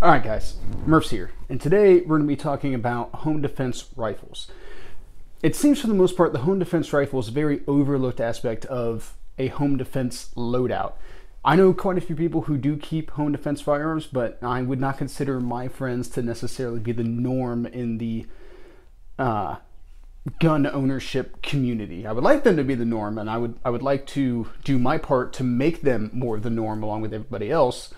Alright guys, Murph's here, and today we're going to be talking about home defense rifles. It seems for the most part the home defense rifle is a very overlooked aspect of a home defense loadout. I know quite a few people who do keep home defense firearms, but I would not consider my friends to necessarily be the norm in the gun ownership community. I would like them to be the norm, and I would like to do my part to make them more of the norm along with everybody else.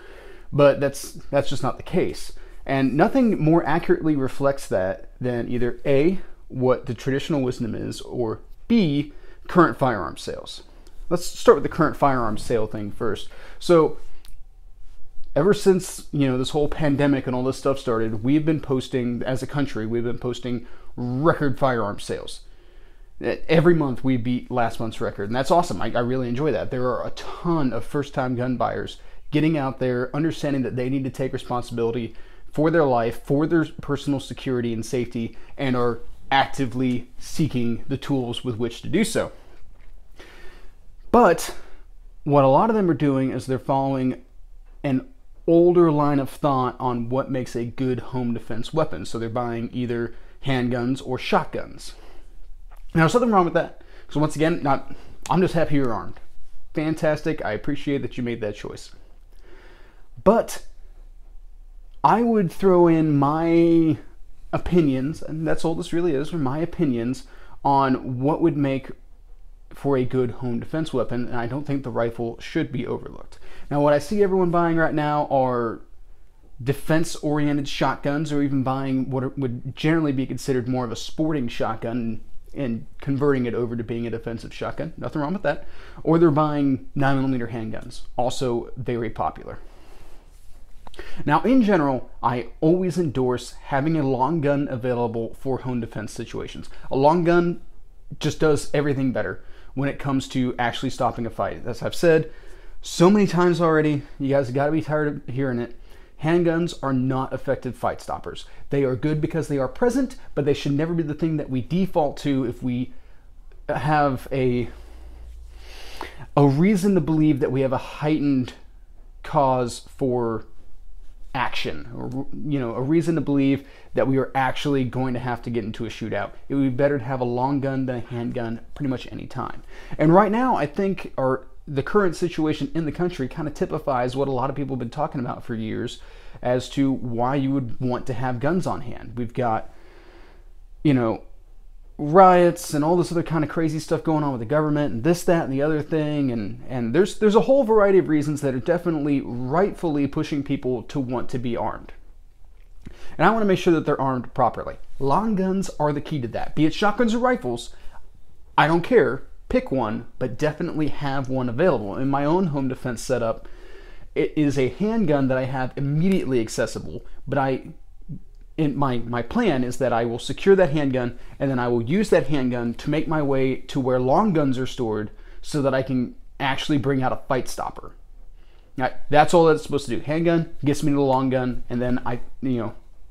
But that's just not the case. And nothing more accurately reflects that than either A, what the traditional wisdom is, or B, current firearm sales. Let's start with the current firearm sale thing first. So ever since, this whole pandemic and all this stuff started, we've been posting, as a country, we've been posting record firearm sales. Every month we beat last month's record, and that's awesome. I really enjoy that. There are a ton of first-time gun buyers getting out there, understanding that they need to take responsibility for their life, for their personal security and safety, and are actively seeking the tools with which to do so. But what a lot of them are doing is they're following an older line of thought on what makes a good home defense weapon. So they're buying either handguns or shotguns. Now, there's nothing wrong with that. So once again, I'm just happy you're armed. Fantastic. I appreciate that you made that choice. But I would throw in my opinions, and that's all this really is, are my opinions on what would make for a good home defense weapon, and I don't think the rifle should be overlooked. Now, what I see everyone buying right now are defense-oriented shotguns, or even buying what would generally be considered more of a sporting shotgun and converting it over to being a defensive shotgun. Nothing wrong with that. Or they're buying 9mm handguns, also very popular. Now, in general, I always endorse having a long gun available for home defense situations. A long gun just does everything better when it comes to actually stopping a fight. As I've said so many times already, you guys have got to be tired of hearing it. Handguns are not effective fight stoppers. They are good because they are present, but they should never be the thing that we default to if we have a reason to believe that we have a heightened cause for action, or a reason to believe that we are actually going to have to get into a shootout. It would be better to have a long gun than a handgun pretty much any time. And right now, I think the current situation in the country kind of typifies what a lot of people have been talking about for years as to why you would want to have guns on hand. We've got, riots and all this other kind of crazy stuff going on with the government and this, that, and the other thing, and there's a whole variety of reasons that are definitely rightfully pushing people to want to be armed. And I want to make sure that they're armed properly. Long guns are the key to that. Be it shotguns or rifles, I don't care. Pick one, but definitely have one available. In my own home defense setup, it is a handgun that I have immediately accessible, but my plan is that I will secure that handgun, and then I will use that handgun to make my way to where long guns are stored so that I can actually bring out a fight stopper. Now, that's all that's supposed to do. Handgun gets me to the long gun, and then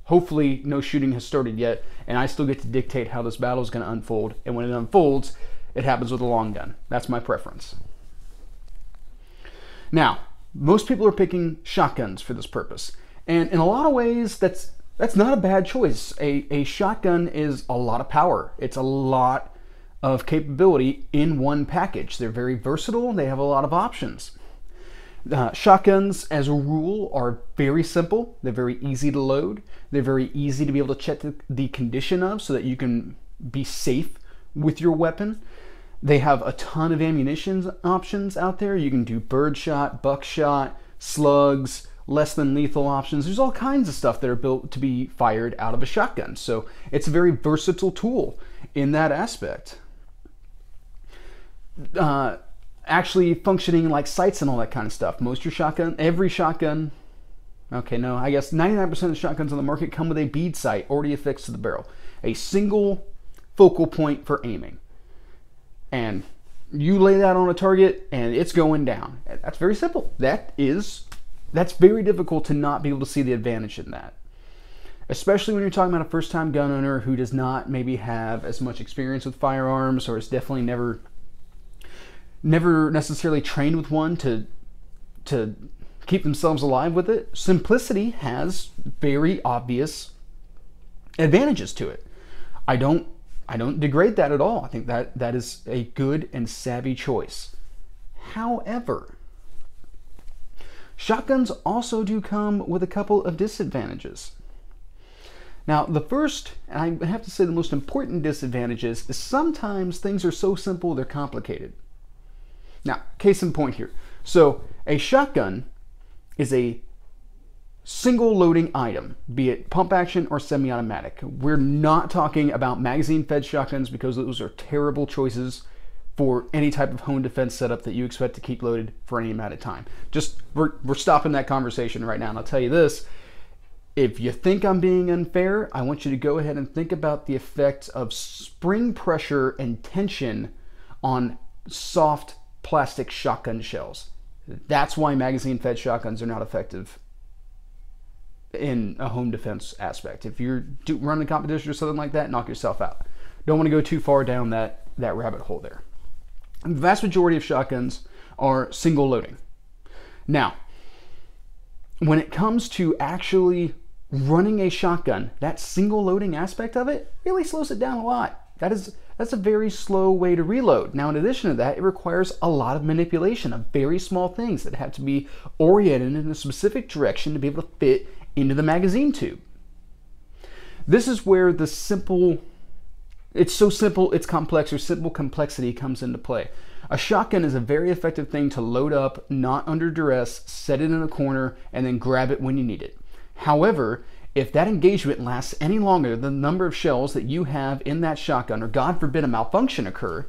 hopefully no shooting has started yet, and I still get to dictate how this battle is going to unfold. And when it unfolds, it happens with a long gun. That's my preference. Now, most people are picking shotguns for this purpose, and in a lot of ways, that's not a bad choice. A shotgun is a lot of power. It's a lot of capability in one package. They're very versatile. They have a lot of options. Shotguns, as a rule, are very simple. They're very easy to load. They're very easy to be able to check the condition of so that you can be safe with your weapon. They have a ton of ammunition options out there. You can do birdshot, buckshot, slugs, less than lethal options. There's all kinds of stuff that are built to be fired out of a shotgun. So it's a very versatile tool in that aspect. Actually functioning like sights and all that kind of stuff. Every shotgun, okay, no, I guess 99% of the shotguns on the market come with a bead sight already affixed to the barrel. A single focal point for aiming. And you lay that on a target and it's going down. That's very simple. That's very difficult to not be able to see the advantage in that. Especially when you're talking about a first-time gun owner who does not maybe have as much experience with firearms, or is definitely never necessarily trained with one to keep themselves alive with it. Simplicity has very obvious advantages to it. I don't degrade that at all. I think that is a good and savvy choice. However, shotguns also do come with a couple of disadvantages. Now, the first, and I have to say the most important disadvantages, is sometimes things are so simple they're complicated. Now, case in point here. So, a shotgun is a single loading item, be it pump action or semi-automatic. We're not talking about magazine-fed shotguns because those are terrible choices for any type of home defense setup that you expect to keep loaded for any amount of time. Just, we're stopping that conversation right now, and I'll tell you this. If you think I'm being unfair, I want you to go ahead and think about the effect of spring pressure and tension on soft plastic shotgun shells. That's why magazine-fed shotguns are not effective in a home defense aspect. If you're running a competition or something like that, knock yourself out. Don't want to go too far down that rabbit hole there. The vast majority of shotguns are single loading. Now, when it comes to actually running a shotgun, that single loading aspect of it really slows it down a lot. That's a very slow way to reload. Now, in addition to that, it requires a lot of manipulation of very small things that have to be oriented in a specific direction to be able to fit into the magazine tube. This is where the simple, it's so simple, it's complex, or simple complexity comes into play. A shotgun is a very effective thing to load up, not under duress, set it in a corner, and then grab it when you need it. However, if that engagement lasts any longer than the number of shells that you have in that shotgun, or God forbid a malfunction occur,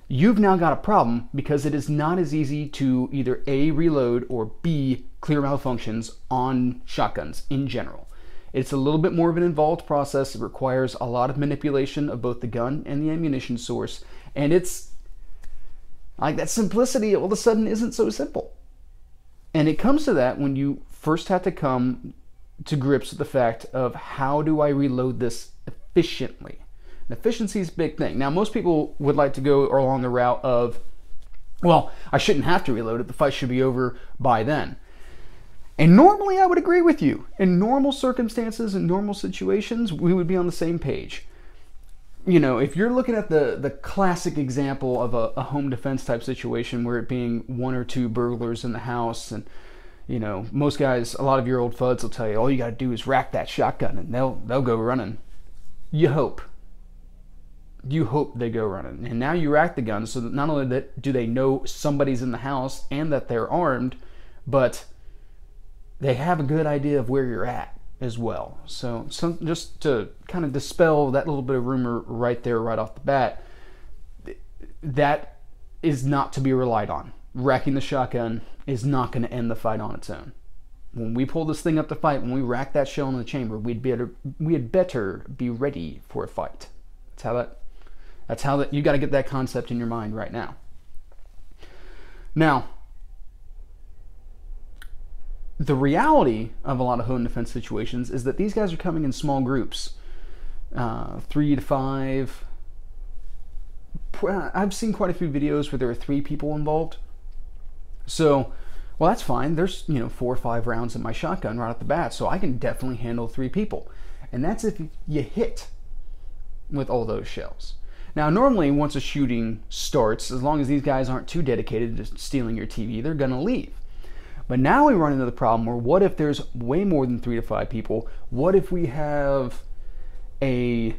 you've now got a problem, because it is not as easy to either A, reload, or B, clear malfunctions on shotguns in general. It's a little bit more of an involved process. It requires a lot of manipulation of both the gun and the ammunition source, and it's like that simplicity all of a sudden isn't so simple. And it comes to that when you first have to come to grips with the fact of, how do I reload this efficiently? And efficiency is a big thing. Now, most people would like to go along the route of, well, I shouldn't have to reload it. The fight should be over by then. And normally I would agree with you. In normal circumstances, in normal situations, we would be on the same page. You know, if you're looking at the classic example of a home defense type situation, where it being one or two burglars in the house, and you know, most guys, a lot of your old fuds will tell you, all you got to do is rack that shotgun and they'll go running. You hope they go running. And now you rack the gun so that not only that do they know somebody's in the house and that they're armed, but they have a good idea of where you're at as well. So just to kind of dispel that little bit of rumor right there, right off the bat, that is not to be relied on. Racking the shotgun is not going to end the fight on its own. When we pull this thing up to fight, when we rack that shell in the chamber, we had better be ready for a fight. That's how that you got to get that concept in your mind right now. Now, the reality of a lot of home defense situations is that these guys are coming in small groups, 3 to 5. I've seen quite a few videos where there are 3 people involved. So, well, that's fine. There's, 4 or 5 rounds in my shotgun right off the bat, so I can definitely handle 3 people. And that's if you hit with all those shells. Now, normally, once a shooting starts, as long as these guys aren't too dedicated to stealing your TV, they're going to leave. But now we run into the problem where, what if there's way more than 3 to 5 people? What if we have a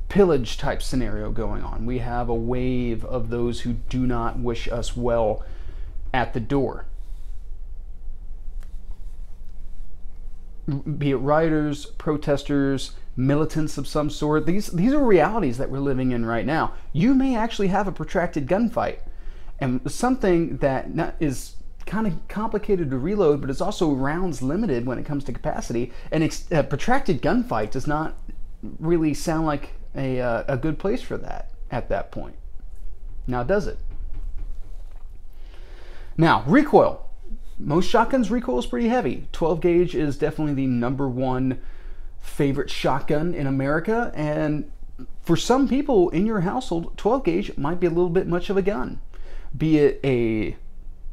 pillage type scenario going on? We have a wave of those who do not wish us well at the door. Be it rioters, protesters, militants of some sort. These are realities that we're living in right now. You may actually have a protracted gunfight, and something that is kind of complicated to reload, but it's also rounds limited when it comes to capacity. And a protracted gunfight does not really sound like a good place for that at that point. Now, does it? Now, recoil. Most shotguns, recoil is pretty heavy. 12 gauge is definitely the #1 favorite shotgun in America, and for some people in your household, 12 gauge might be a little bit much of a gun. Be it a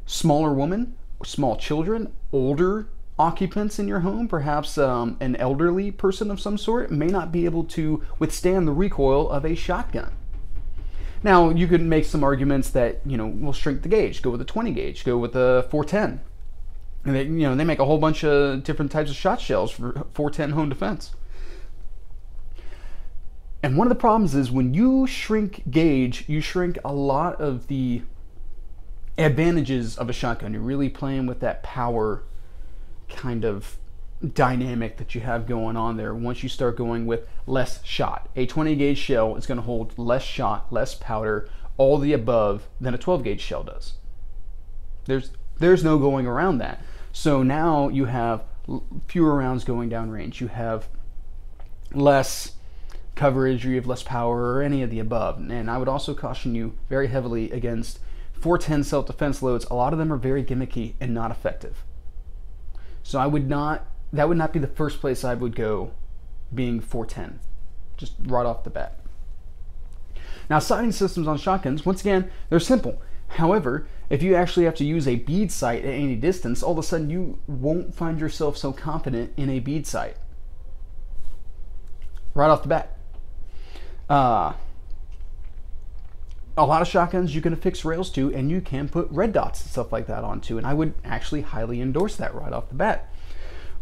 smaller woman small children, older occupants in your home, perhaps an elderly person of some sort, may not be able to withstand the recoil of a shotgun. Now, you could make some arguments that, we'll shrink the gauge, go with a 20 gauge, go with a 410. And they make a whole bunch of different types of shot shells for 410 home defense. And one of the problems is when you shrink gauge, you shrink a lot of the advantages of a shotgun. You're really playing with that power kind of dynamic that you have going on there once you start going with less shot. A 20 gauge shell is going to hold less shot, less powder, all the above than a 12 gauge shell does. There's no going around that. So now you have fewer rounds going down range. You have less coverage, or you have less power, or any of the above. And I would also caution you very heavily against 410 self-defense loads. A lot of them are very gimmicky and not effective. So that would not be the first place I would go, being 410, just right off the bat. Now, sighting systems on shotguns, once again, they're simple. However, if you actually have to use a bead sight at any distance, all of a sudden you won't find yourself so confident in a bead sight. Right off the bat. A lot of shotguns you can affix rails to, and you can put red dots and stuff like that onto, and I would actually highly endorse that right off the bat.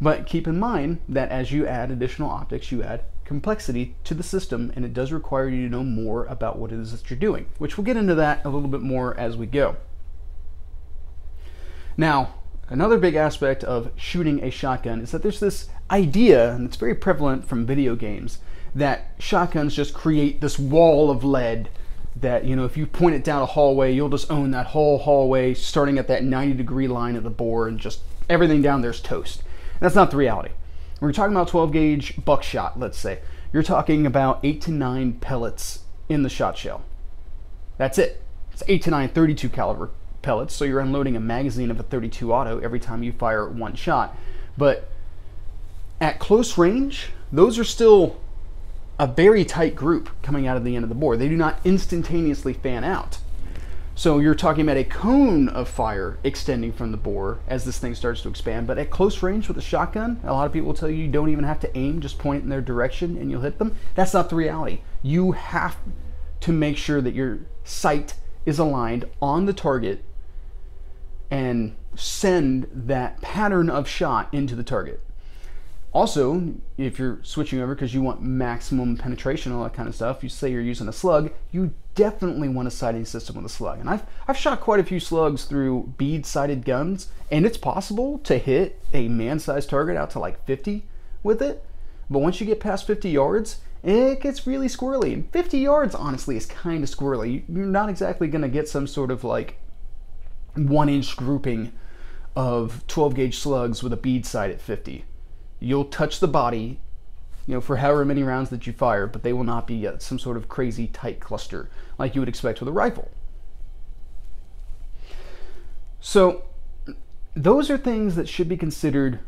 But keep in mind that as you add additional optics, you add complexity to the system, and it does require you to know more about what it is that you're doing, which we'll get into that a little bit more as we go. Now, another big aspect of shooting a shotgun is that there's this idea, and it's very prevalent from video games, that shotguns just create this wall of lead that, if you point it down a hallway, you'll just own that whole hallway starting at that 90-degree line of the bore, and just everything down there's toast. And that's not the reality. When you're talking about 12 gauge buckshot, let's say, you're talking about 8 to 9 pellets in the shot shell. That's it. It's 8 to 9 32 caliber pellets, so you're unloading a magazine of a 32 auto every time you fire one shot. But at close range, those are still a very tight group coming out of the end of the bore. They do not instantaneously fan out. So you're talking about a cone of fire extending from the bore as this thing starts to expand. But at close range with a shotgun, a lot of people will tell you don't even have to aim, just point it in their direction and you'll hit them. That's not the reality. You have to make sure that your sight is aligned on the target and send that pattern of shot into the target. Also, if you're switching over because you want maximum penetration, all that kind of stuff, you say you're using a slug, you definitely want a sighting system with a slug. And I've shot quite a few slugs through bead-sighted guns, and it's possible to hit a man-sized target out to like 50 with it. But once you get past 50 yards, it gets really squirrely. And 50 yards, honestly, is kind of squirrely. You're not exactly going to get some sort of like 1-inch grouping of 12 gauge slugs with a bead sight at 50. You'll touch the body, for however many rounds that you fire, but they will not be some sort of crazy tight cluster like you would expect with a rifle. So those are things that should be considered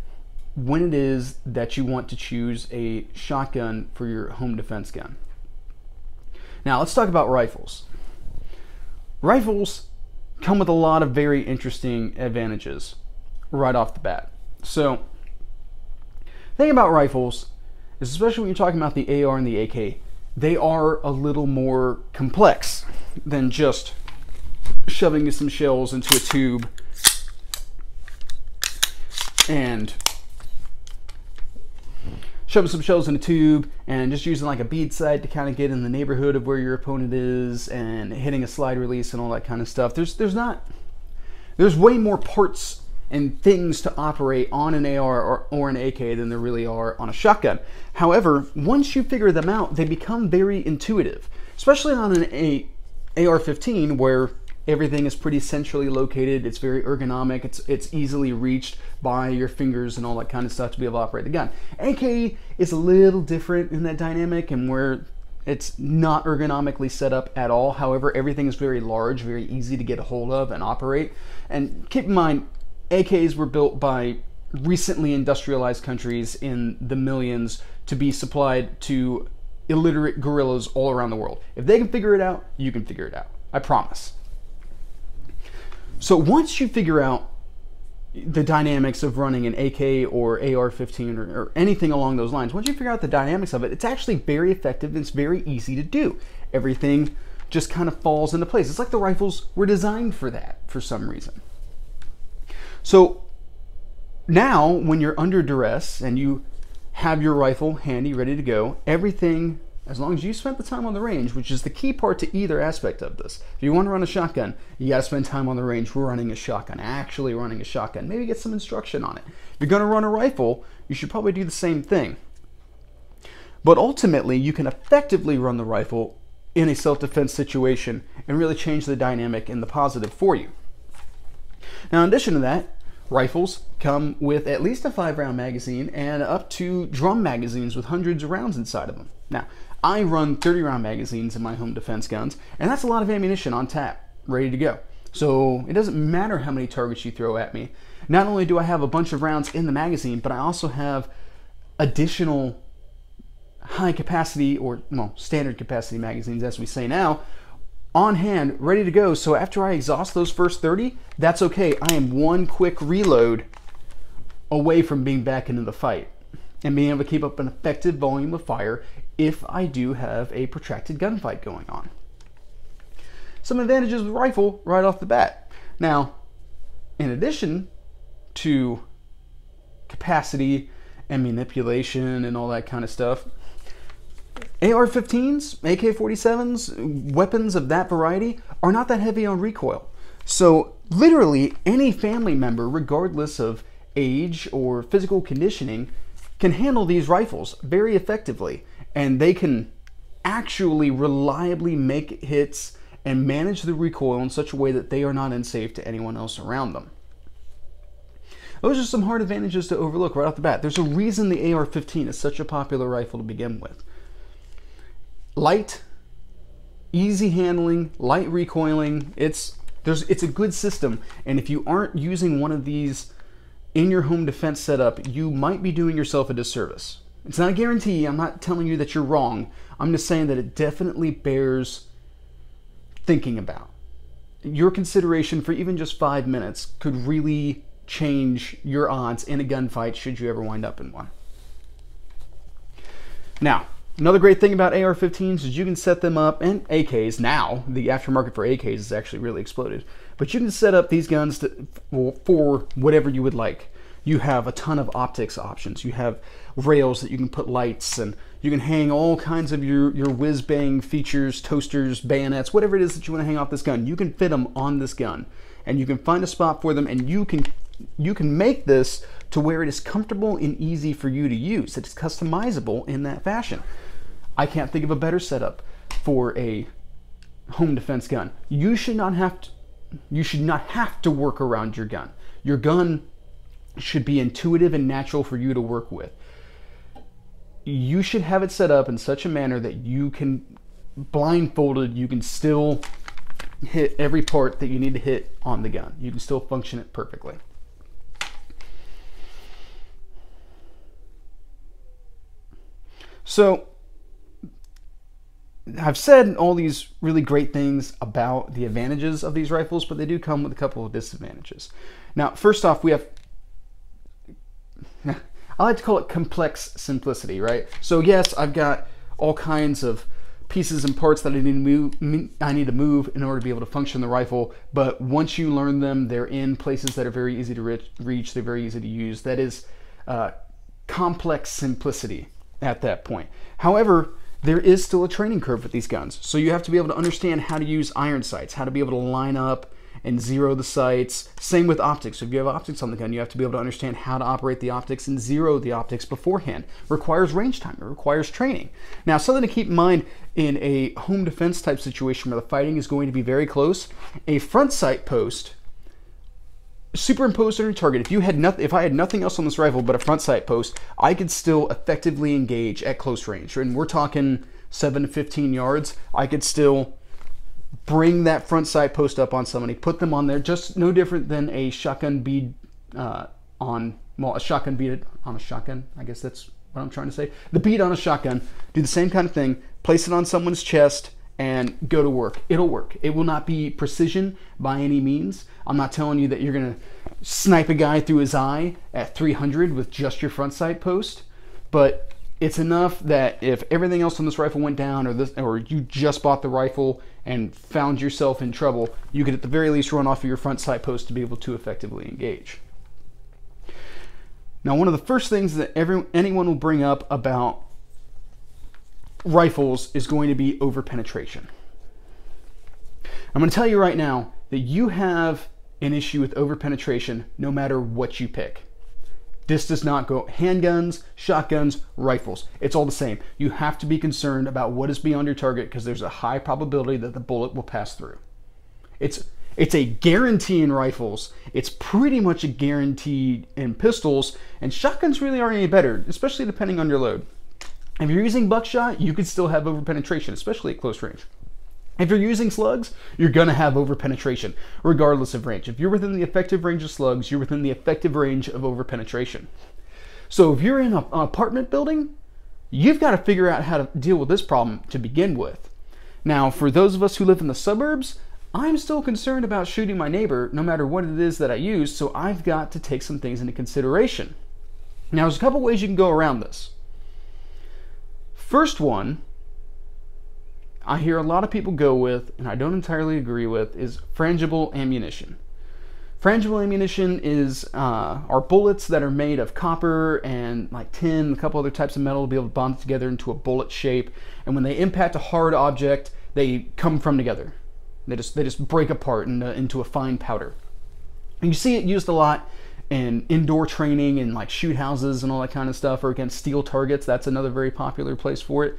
when it is that you want to choose a shotgun for your home defense gun. Now let's talk about rifles. Rifles come with a lot of very interesting advantages right off the bat. So the thing about rifles is, especially when you're talking about the AR and the AK, they are a little more complex than just shoving some shells into a tube and shoving some shells in a tube and just using like a bead sight to kind of get in the neighborhood of where your opponent is and hitting a slide release and all that kind of stuff. There's way more parts and things to operate on an AR or an AK than there really are on a shotgun. However, once you figure them out, they become very intuitive, especially on an AR-15 where everything is pretty centrally located. It's very ergonomic. It's easily reached by your fingers and all that kind of stuff to be able to operate the gun. AK is a little different in that dynamic and where it's not ergonomically set up at all. However, everything is very large, very easy to get a hold of and operate. And keep in mind, AKs were built by recently industrialized countries in the millions to be supplied to illiterate guerrillas all around the world. If they can figure it out, you can figure it out. I promise. So once you figure out the dynamics of running an AK or AR-15 or anything along those lines. Once you figure out the dynamics of it, it's actually very effective and it's very easy to do. Everything just kind of falls into place. It's like the rifles were designed for that for some reason. So now when you're under duress and you have your rifle handy, ready to go, everything, as long as you spent the time on the range, which is the key part to either aspect of this. If you want to run a shotgun, you got to spend time on the range running a shotgun, actually running a shotgun. Maybe get some instruction on it. If you're going to run a rifle, you should probably do the same thing. But ultimately, you can effectively run the rifle in a self-defense situation and really change the dynamic in the positive for you. Now, in addition to that, rifles come with at least a 5-round magazine and up to drum magazines with hundreds of rounds inside of them. Now, I run 30-round magazines in my home defense guns, and that's a lot of ammunition on tap, ready to go. So it doesn't matter how many targets you throw at me. Not only do I have a bunch of rounds in the magazine, but I also have additional high capacity, or well, standard capacity magazines, as we say now, on hand, ready to go. So after I exhaust those first 30, that's okay. I am one quick reload away from being back into the fight and being able to keep up an effective volume of fire if I do have a protracted gunfight going on. Some advantages with rifle right off the bat. Now, in addition to capacity and manipulation and all that kind of stuff, AR-15s, AK-47s, weapons of that variety are not that heavy on recoil. So literally any family member, regardless of age or physical conditioning, can handle these rifles very effectively, and they can actually reliably make hits and manage the recoil in such a way that they are not unsafe to anyone else around them. Those are some hard advantages to overlook right off the bat. There's a reason the AR-15 is such a popular rifle to begin with. Light, easy handling, light recoiling, it's a good system, and if you aren't using one of these in your home defense setup, you might be doing yourself a disservice. It's not a guarantee. I'm not telling you that you're wrong. I'm just saying that it definitely bears thinking about. Your consideration for even just 5 minutes could really change your odds in a gunfight should you ever wind up in one. Now, another great thing about AR-15s is you can set them up, and AKs now, the aftermarket for AKs has actually really exploded, but you can set up these guns for whatever you would like. You have a ton of optics options. You have rails that you can put lights, and you can hang all kinds of your whiz-bang features, toasters, bayonets, whatever it is that you want to hang off this gun. You can fit them on this gun, and you can find a spot for them, and you can make this to where it is comfortable and easy for you to use. It's customizable in that fashion. I can't think of a better setup for a home defense gun. You should not have to work around your gun. Your gun should be intuitive and natural for you to work with. You should have it set up in such a manner that you can, blindfolded, you can still hit every part that you need to hit on the gun. You can still function it perfectly. So, I've said all these really great things about the advantages of these rifles, but they do come with a couple of disadvantages. Now, first off, we have, I like to call it complex simplicity, right? So yes, I've got all kinds of pieces and parts that I need to move in order to be able to function the rifle, but once you learn them, they're in places that are very easy to reach, they're very easy to use. That is complex simplicity at that point. However, there is still a training curve with these guns. So you have to be able to understand how to use iron sights, how to be able to line up and zero the sights. Same with optics. If you have optics on the gun, you have to be able to understand how to operate the optics and zero the optics beforehand. It requires range time. It requires training. Now, something to keep in mind in a home defense type situation where the fighting is going to be very close, a front sight post superimposed on your target. If I had nothing else on this rifle but a front sight post, I could still effectively engage at close range. And we're talking 7 to 15 yards. I could still bring that front sight post up on somebody, put them on there, just no different than a shotgun bead a shotgun bead on a shotgun. I guess that's what I'm trying to say. The bead on a shotgun, do the same kind of thing, place it on someone's chest, and go to work. It'll work. It will not be precision by any means. I'm not telling you that you're going to snipe a guy through his eye at 300 with just your front sight post, but it's enough that if everything else on this rifle went down, or you just bought the rifle and found yourself in trouble, you could at the very least run off of your front sight post to be able to effectively engage. Now, one of the first things that anyone will bring up about rifles is going to be over-penetration. I'm going to tell you right now that you have an issue with over-penetration no matter what you pick. This does not go handguns, shotguns, rifles. It's all the same. You have to be concerned about what is beyond your target because there's a high probability that the bullet will pass through. It's a guarantee in rifles. It's pretty much a guarantee in pistols, and shotguns really aren't any better, especially depending on your load. If you're using buckshot, you could still have over-penetration, especially at close range. If you're using slugs, you're going to have over-penetration, regardless of range. If you're within the effective range of slugs, you're within the effective range of over-penetration. So if you're in an apartment building, you've got to figure out how to deal with this problem to begin with. Now, for those of us who live in the suburbs, I'm still concerned about shooting my neighbor no matter what it is that I use, so I've got to take some things into consideration. Now, there's a couple ways you can go around this. First one, I hear a lot of people go with, and I don't entirely agree with, is frangible ammunition. Frangible ammunition are bullets that are made of copper and like tin, a couple other types of metal to be able to bond together into a bullet shape. And when they impact a hard object, they come from together. They just break apart into a fine powder. And you see it used a lot in indoor training and like shoot houses and all that kind of stuff, or against steel targets. That's another very popular place for it.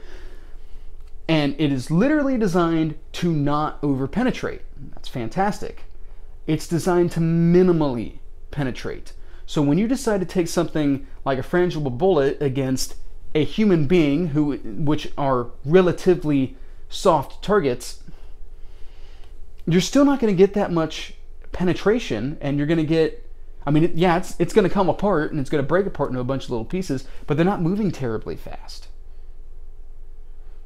And it is literally designed to not over-penetrate. That's fantastic. It's designed to minimally penetrate. So when you decide to take something like a frangible bullet against a human being, which are relatively soft targets, you're still not going to get that much penetration, and you're going to get, I mean, it's going to come apart and it's going to break apart into a bunch of little pieces, but they're not moving terribly fast.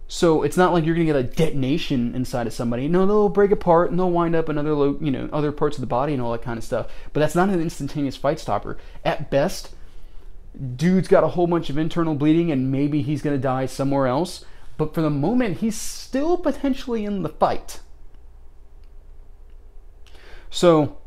So it's not like you're going to get a detonation inside of somebody. No, they'll break apart and they'll wind up in other parts of the body and all that kind of stuff. But that's not an instantaneous fight stopper. At best, dude's got a whole bunch of internal bleeding and maybe he's going to die somewhere else. But for the moment, he's still potentially in the fight. So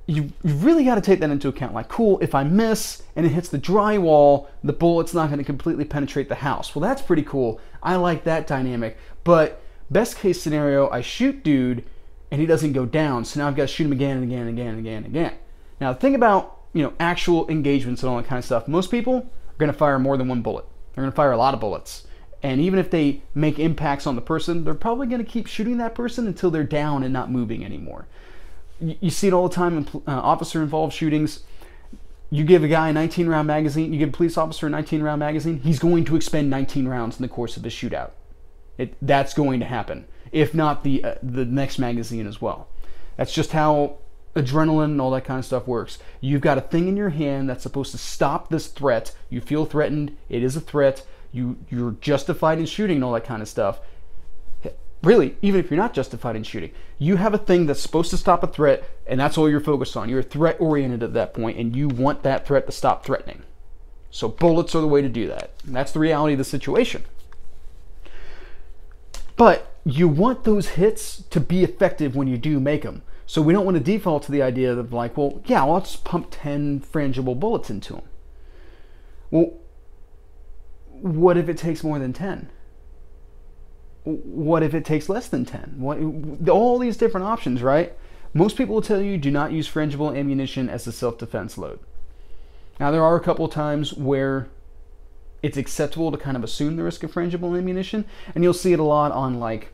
you really got to take that into account. Like, cool, if I miss and it hits the drywall, the bullet's not going to completely penetrate the house. Well, that's pretty cool. I like that dynamic. But best case scenario, I shoot dude and he doesn't go down. So now I've got to shoot him again and again and again and again and again. Now, think about, actual engagements and all that kind of stuff. Most people are going to fire more than one bullet. They're going to fire a lot of bullets. And even if they make impacts on the person, they're probably going to keep shooting that person until they're down and not moving anymore. You see it all the time in officer-involved shootings. You give a guy a 19-round magazine, you give a police officer a 19-round magazine, he's going to expend 19 rounds in the course of his shootout. That's going to happen, if not the next magazine as well. That's just how adrenaline and all that kind of stuff works. You've got a thing in your hand that's supposed to stop this threat. You feel threatened. It is a threat. You're justified in shooting and all that kind of stuff. Really, even if you're not justified in shooting, you have a thing that's supposed to stop a threat, and that's all you're focused on. You're threat-oriented at that point, and you want that threat to stop threatening. So bullets are the way to do that. And that's the reality of the situation. But you want those hits to be effective when you do make them. So we don't want to default to the idea of like, well, yeah, well, let's pump 10 frangible bullets into them. Well, what if it takes more than 10? What if it takes less than 10? All these different options, right? Most people will tell you do not use frangible ammunition as a self-defense load. Now, there are a couple of times where it's acceptable to kind of assume the risk of frangible ammunition, and you'll see it a lot on like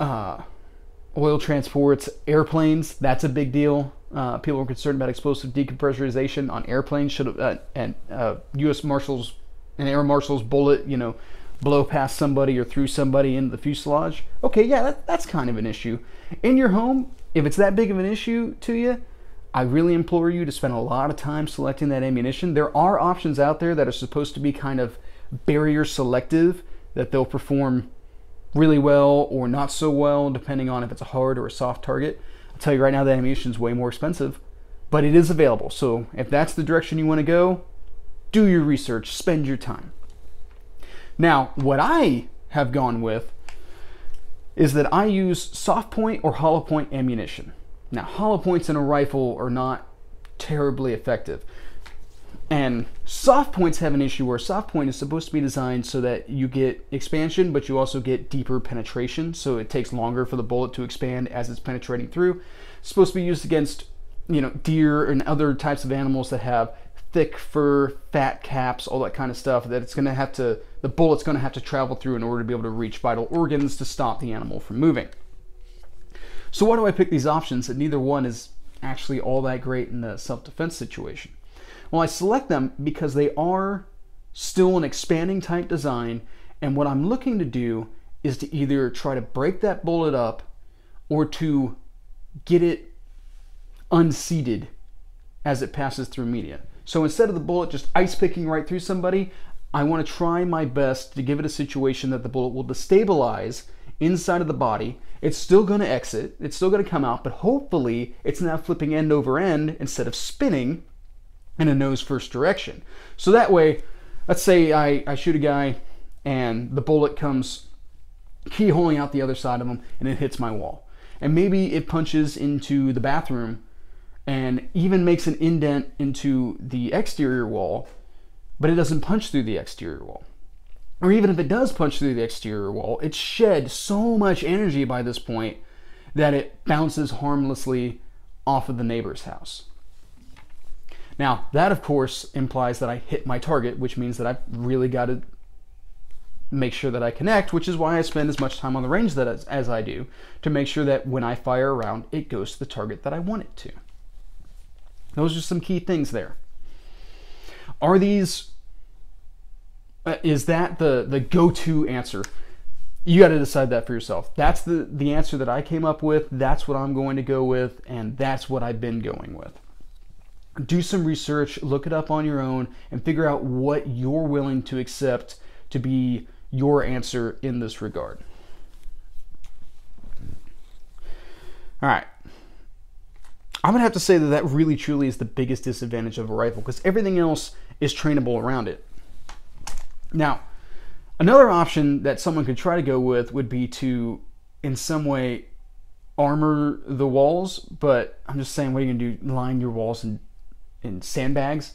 oil transports, airplanes. That's a big deal. People are concerned about explosive decompressurization on airplanes. And U.S. Marshals and Air Marshals bullet, blow past somebody or through somebody into the fuselage. Okay, yeah, that's kind of an issue. In your home, if it's that big of an issue to you, I really implore you to spend a lot of time selecting that ammunition. There are options out there that are supposed to be kind of barrier selective, that they'll perform really well or not so well, depending on if it's a hard or a soft target. I'll tell you right now, that ammunition is way more expensive, but it is available. So if that's the direction you want to go, do your research, spend your time. Now, what I have gone with is that I use soft point or hollow point ammunition. Now, hollow points in a rifle are not terribly effective. And soft points have an issue where soft point is supposed to be designed so that you get expansion, but you also get deeper penetration. So it takes longer for the bullet to expand as it's penetrating through. It's supposed to be used against, you know, deer and other types of animals that have thick fur, fat caps, all that kind of stuff that it's going to have to, the bullet's going to have to travel through in order to be able to reach vital organs to stop the animal from moving. So why do I pick these options that neither one is actually all that great in the self-defense situation? Well, I select them because they are still an expanding type design, and what I'm looking to do is to either try to break that bullet up or to get it unseated as it passes through media. So instead of the bullet just ice picking right through somebody, I want to try my best to give it a situation that the bullet will destabilize inside of the body. It's still going to exit, it's still going to come out, but hopefully it's now flipping end over end instead of spinning in a nose first direction. So that way, let's say I shoot a guy and the bullet comes keyholing out the other side of him and it hits my wall. And maybe it punches into the bathroom and even makes an indent into the exterior wall, but it doesn't punch through the exterior wall. Or even if it does punch through the exterior wall, it's shed so much energy by this point that it bounces harmlessly off of the neighbor's house. Now, that of course implies that I hit my target, which means that I've really got to make sure that I connect, which is why I spend as much time on the range as I do, to make sure that when I fire a round, it goes to the target that I want it to. Those are some key things there. Are these, is that the go-to answer? You got to decide that for yourself. That's the answer that I came up with. That's what I'm going to go with, and that's what I've been going with. Do some research, look it up on your own, and figure out what you're willing to accept to be your answer in this regard. All right. I'm going to have to say that that really truly is the biggest disadvantage of a rifle, because everything else is trainable around it. Now, another option that someone could try to go with would be to, in some way, armor the walls, but I'm just saying, what are you going to do? Line your walls in sandbags?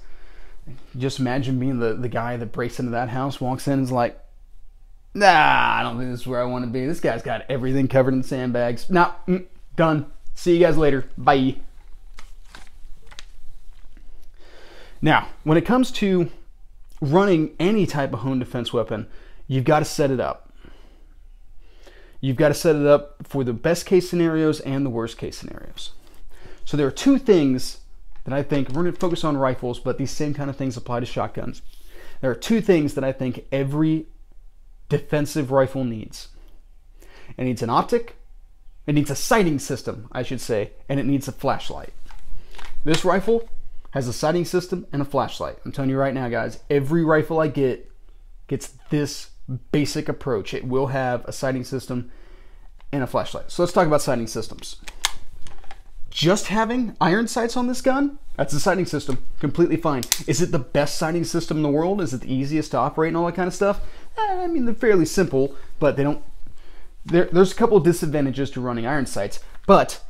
Just imagine being the guy that breaks into that house, walks in and is like, nah, I don't think this is where I want to be. This guy's got everything covered in sandbags. Nah, done. See you guys later. Bye. Now, when it comes to running any type of home defense weapon, you've got to set it up. You've got to set it up for the best case scenarios and the worst case scenarios. So there are two things that I think, we're going to focus on rifles, but these same kind of things apply to shotguns. There are two things that I think every defensive rifle needs. It needs an optic, it needs a sighting system, I should say, and it needs a flashlight. This rifle has a sighting system and a flashlight. I'm telling you right now, guys, every rifle I get gets this basic approach. It will have a sighting system and a flashlight. So let's talk about sighting systems. Just having iron sights on this gun, that's a sighting system, completely fine. Is it the best sighting system in the world? Is it the easiest to operate and all that kind of stuff? I mean, they're fairly simple, but they don't, there's a couple of disadvantages to running iron sights, but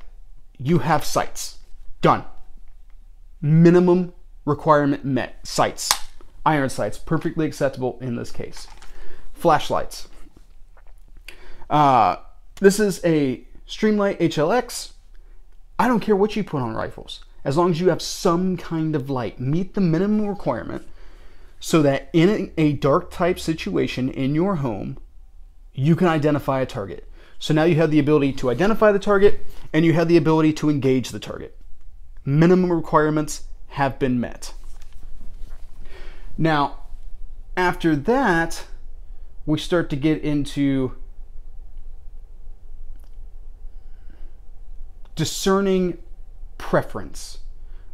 you have sights. Done. Minimum requirement met. Sights. Iron sights, perfectly acceptable in this case. Flashlights. This is a Streamlight HL-X. I don't care what you put on rifles, as long as you have some kind of light. Meet the minimum requirement so that in a dark type situation in your home, you can identify a target. So now you have the ability to identify the target and you have the ability to engage the target. Minimum requirements have been met. Now, after that, we start to get into discerning preference,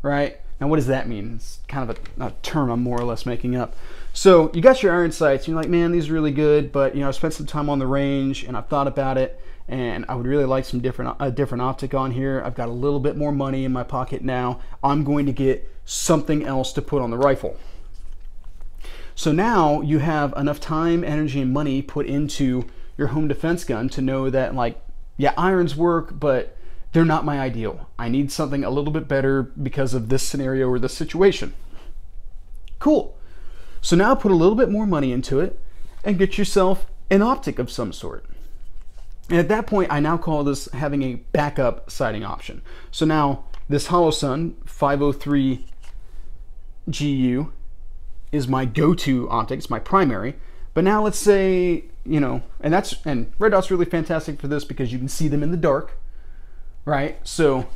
right? Now, what does that mean? It's kind of a term I'm more or less making up. So you got your iron sights, and you're like, man, these are really good, but you know, I spent some time on the range and I've thought about it, and I would really like some a different optic on here. I've got a little bit more money in my pocket now. I'm going to get something else to put on the rifle. So now you have enough time, energy, and money put into your home defense gun to know that, like, yeah, irons work, but they're not my ideal. I need something a little bit better because of this scenario or this situation. Cool. So now put a little bit more money into it and get yourself an optic of some sort. And at that point, I now call this having a backup sighting option. So now this Holosun 503 GU is my go-to optic, it's my primary. But now let's say, you know, and red dot's really fantastic for this because you can see them in the dark, right? So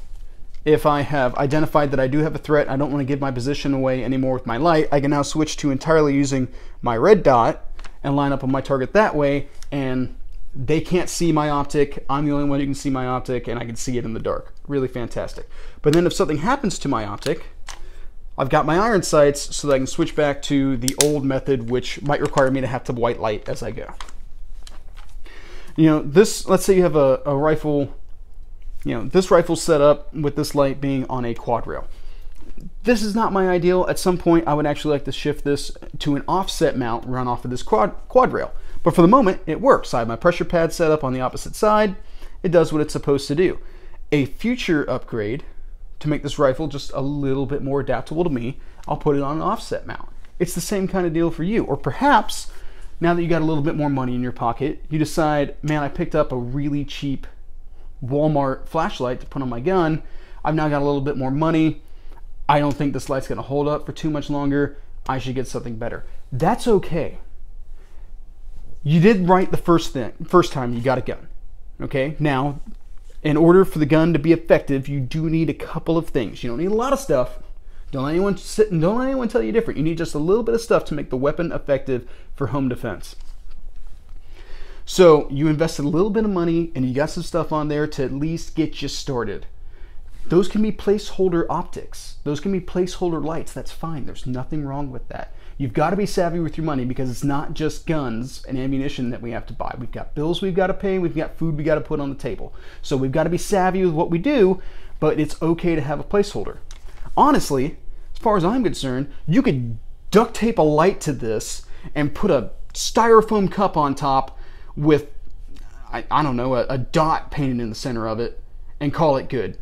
if I have identified that I do have a threat, I don't want to give my position away anymore with my light, I can now switch to entirely using my red dot and line up on my target that way, and they can't see my optic. I'm the only one who can see my optic, and I can see it in the dark. Really fantastic. But then if something happens to my optic, I've got my iron sights so that I can switch back to the old method, which might require me to have to white light as I go. You know, this, let's say you have a rifle, you know, this rifle set up with this light being on a quad rail. This is not my ideal. At some point, I would actually like to shift this to an offset mount, run off of this quad rail. But for the moment, it works. I have my pressure pad set up on the opposite side. It does what it's supposed to do. A future upgrade to make this rifle just a little bit more adaptable to me, I'll put it on an offset mount. It's the same kind of deal for you. Or perhaps, now that you got a little bit more money in your pocket, you decide, man, I picked up a really cheap Walmart flashlight to put on my gun. I've now got a little bit more money. I don't think this light's gonna hold up for too much longer. I should get something better. That's okay. You did right the first time you got a gun. Okay, now, in order for the gun to be effective, you do need a couple of things. You don't need a lot of stuff. Don't let anyone sit and don't let anyone tell you different. You need just a little bit of stuff to make the weapon effective for home defense. So you invested a little bit of money and you got some stuff on there to at least get you started. Those can be placeholder optics. Those can be placeholder lights. That's fine. There's nothing wrong with that. You've got to be savvy with your money because it's not just guns and ammunition that we have to buy. We've got bills we've got to pay. We've got food we got to put on the table. So we've got to be savvy with what we do, but it's okay to have a placeholder. Honestly, as far as I'm concerned, you could duct tape a light to this and put a styrofoam cup on top with, I don't know, a dot painted in the center of it and call it good.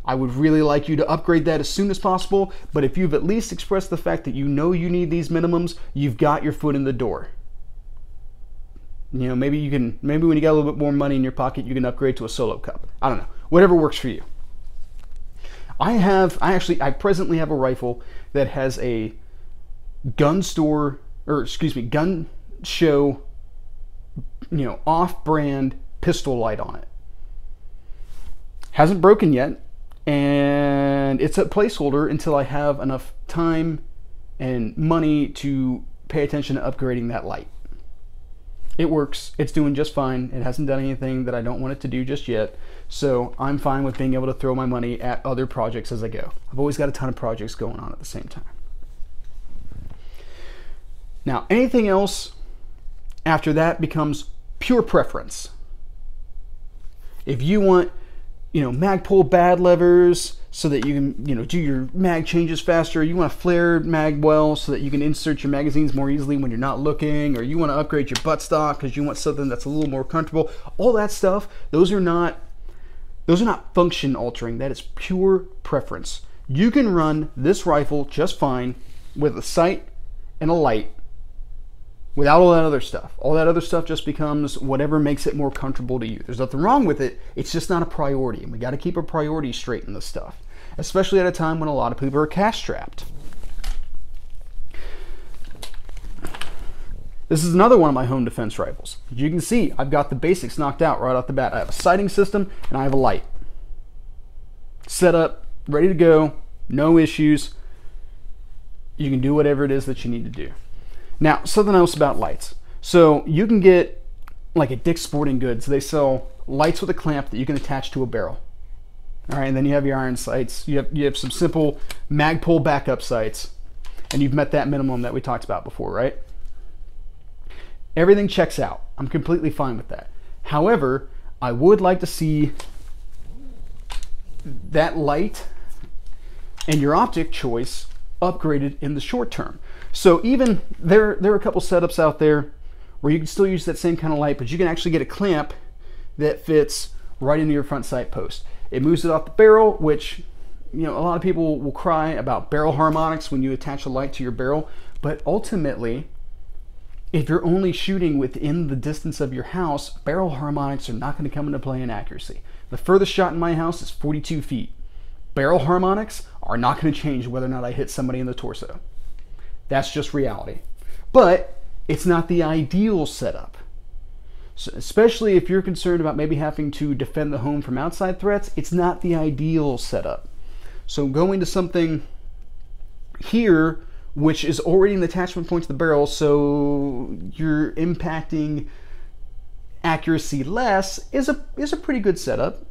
I would really like you to upgrade that as soon as possible, but if you've at least expressed the fact that you know you need these minimums, you've got your foot in the door. You know, maybe when you got a little bit more money in your pocket, you can upgrade to a solo cup. I don't know, whatever works for you. I presently have a rifle that has a gun show, you know, off-brand pistol light on it. Hasn't broken yet. And it's a placeholder until I have enough time and money to pay attention to upgrading that light. It works. It's doing just fine. It hasn't done anything that I don't want it to do just yet. So I'm fine with being able to throw my money at other projects as I go. I've always got a ton of projects going on at the same time. Now, anything else after that becomes pure preference. If you want, you know, mag pull bad levers so that you can, you know, do your mag changes faster. You want a flared mag well so that you can insert your magazines more easily when you're not looking, or you want to upgrade your buttstock because you want something that's a little more comfortable. All that stuff, those are not function altering. That is pure preference. You can run this rifle just fine with a sight and a light without all that other stuff. All that other stuff just becomes whatever makes it more comfortable to you. There's nothing wrong with it. It's just not a priority. And we got to keep our priorities straight in this stuff, especially at a time when a lot of people are cash strapped. This is another one of my home defense rifles. As you can see, I've got the basics knocked out right off the bat. I have a sighting system and I have a light. Set up, ready to go, no issues. You can do whatever it is that you need to do. Now, something else about lights. So you can get, like at Dick's Sporting Goods, they sell lights with a clamp that you can attach to a barrel. All right, and then you have your iron sights. You have some simple mag pull backup sights, and you've met that minimum that we talked about before, right? Everything checks out. I'm completely fine with that. However, I would like to see that light and your optic choice upgraded in the short term. So even there are a couple setups out there where you can still use that same kind of light, but you can actually get a clamp that fits right into your front sight post. It moves it off the barrel, which, you know, a lot of people will cry about barrel harmonics when you attach a light to your barrel, but ultimately, if you're only shooting within the distance of your house, barrel harmonics are not going to come into play in accuracy. The furthest shot in my house is 42 feet. Barrel harmonics are not going to change whether or not I hit somebody in the torso. That's just reality. But it's not the ideal setup. So especially if you're concerned about maybe having to defend the home from outside threats, it's not the ideal setup. So going to something here, which is already an attachment point to the barrel, so you're impacting accuracy less, is a pretty good setup.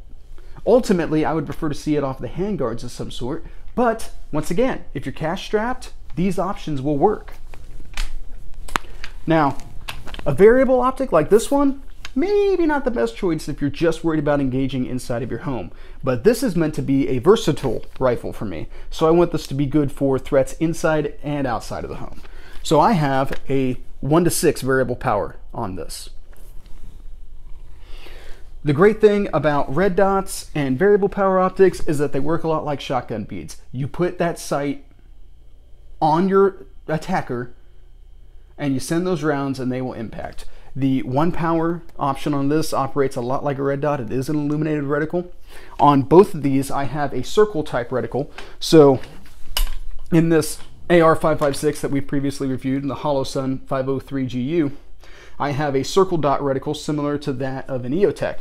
Ultimately, I would prefer to see it off the handguards of some sort, but once again, if you're cash strapped, these options will work. Now, a variable optic like this one, maybe not the best choice if you're just worried about engaging inside of your home, but this is meant to be a versatile rifle for me, so I want this to be good for threats inside and outside of the home. So I have a 1:6 variable power on this. The great thing about red dots and variable power optics is that they work a lot like shotgun beads. You put that sight on your attacker and you send those rounds and they will impact. The 1 power option on this operates a lot like a red dot. It is an illuminated reticle. On both of these, I have a circle type reticle. So in this AR-556 that we previously reviewed in the Holosun 503 GU, I have a circle dot reticle similar to that of an EOTech.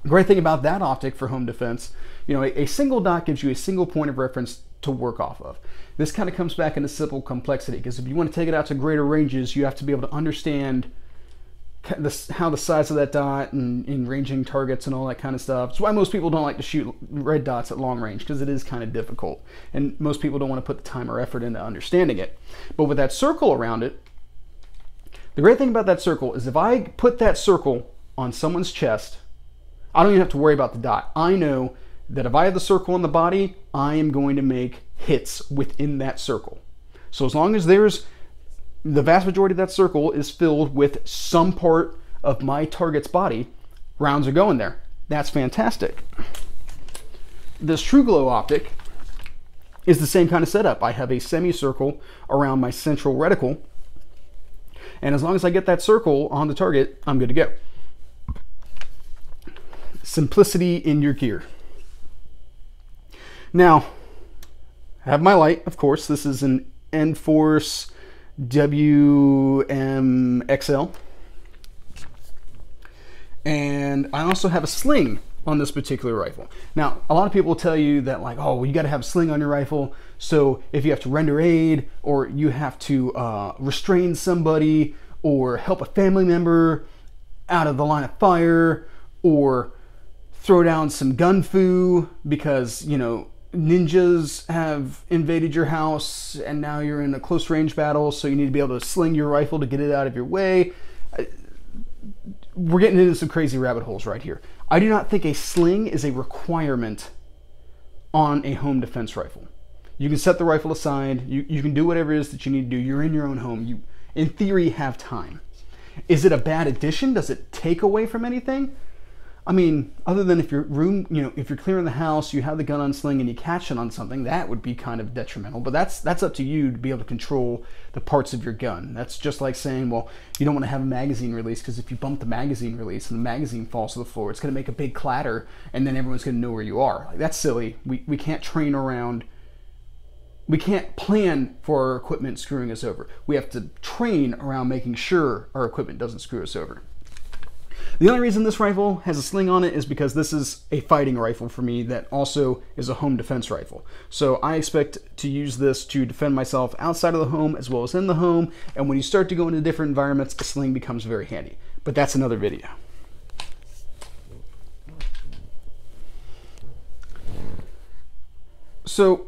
Great thing about that optic for home defense, you know, a single dot gives you a single point of reference to work off of. This kind of comes back into simple complexity, because if you want to take it out to greater ranges, you have to be able to understand how the size of that dot and ranging targets and all that kind of stuff. It's why most people don't like to shoot red dots at long range, because it is kind of difficult, and most people don't want to put the time or effort into understanding it. But with that circle around it, the great thing about that circle is if I put that circle on someone's chest, I don't even have to worry about the dot. I know that if I have the circle on the body, I am going to make hits within that circle. So as long as there's the vast majority of that circle is filled with some part of my target's body, rounds are going there. That's fantastic. This Truglo optic is the same kind of setup. I have a semicircle around my central reticle, and as long as I get that circle on the target, I'm good to go. Simplicity in your gear. Now, I have my light, of course. This is an Inforce WML-XL. And I also have a sling on this particular rifle. Now, a lot of people will tell you that, like, oh, well, you got to have a sling on your rifle, so if you have to render aid, or you have to restrain somebody, or help a family member out of the line of fire, or throw down some gun foo because, you know, ninjas have invaded your house and now you're in a close range battle, so you need to be able to sling your rifle to get it out of your way. We're getting into some crazy rabbit holes right here. I do not think a sling is a requirement on a home defense rifle. You can set the rifle aside. You can do whatever it is that you need to do. You're in your own home. You, in theory, have time. Is it a bad addition? Does it take away from anything? I mean, other than if you're if you're clearing the house, you have the gun on sling and you catch it on something, that would be kind of detrimental. But that's up to you to be able to control the parts of your gun. That's just like saying, well, you don't want to have a magazine release because if you bump the magazine release and the magazine falls to the floor, it's going to make a big clatter and then everyone's going to know where you are. Like, that's silly. We can't train around. We can't plan for our equipment screwing us over. We have to train around making sure our equipment doesn't screw us over. The only reason this rifle has a sling on it is because this is a fighting rifle for me that also is a home defense rifle. So I expect to use this to defend myself outside of the home as well as in the home, and when you start to go into different environments, a sling becomes very handy. But that's another video. So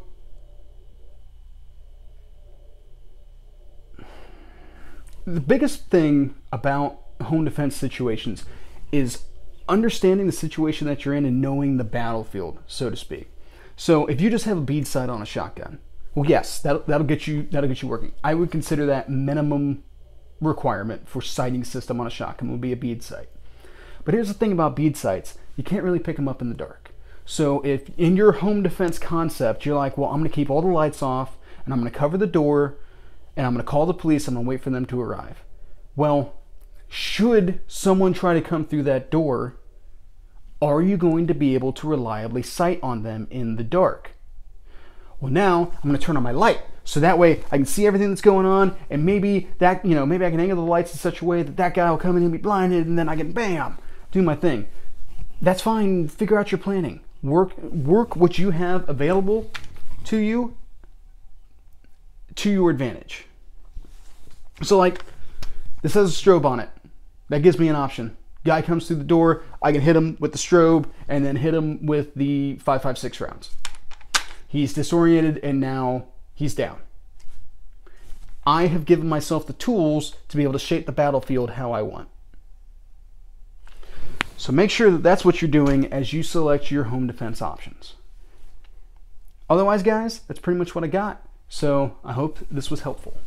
the biggest thing about home defense situations is understanding the situation that you're in and knowing the battlefield, so to speak. So if you just have a bead sight on a shotgun, well, yes, that'll get you working. I would consider that minimum requirement for sighting system on a shotgun would be a bead sight. But here's the thing about bead sights: you can't really pick them up in the dark. So if in your home defense concept you're like, well, I'm going to keep all the lights off and I'm going to cover the door and I'm going to call the police, I'm going to wait for them to arrive. Well, should someone try to come through that door, are you going to be able to reliably sight on them in the dark? Well, now I'm going to turn on my light so that way I can see everything that's going on, and maybe that, maybe I can angle the lights in such a way that that guy will come in and be blinded, and then I can bam, do my thing. That's fine. Figure out your planning. Work what you have available to you to your advantage. So like, this has a strobe on it. That gives me an option. Guy comes through the door, I can hit him with the strobe and then hit him with the 5.56 rounds. He's disoriented and now he's down. I have given myself the tools to be able to shape the battlefield how I want. So make sure that that's what you're doing as you select your home defense options. Otherwise, guys, that's pretty much what I got. So I hope this was helpful.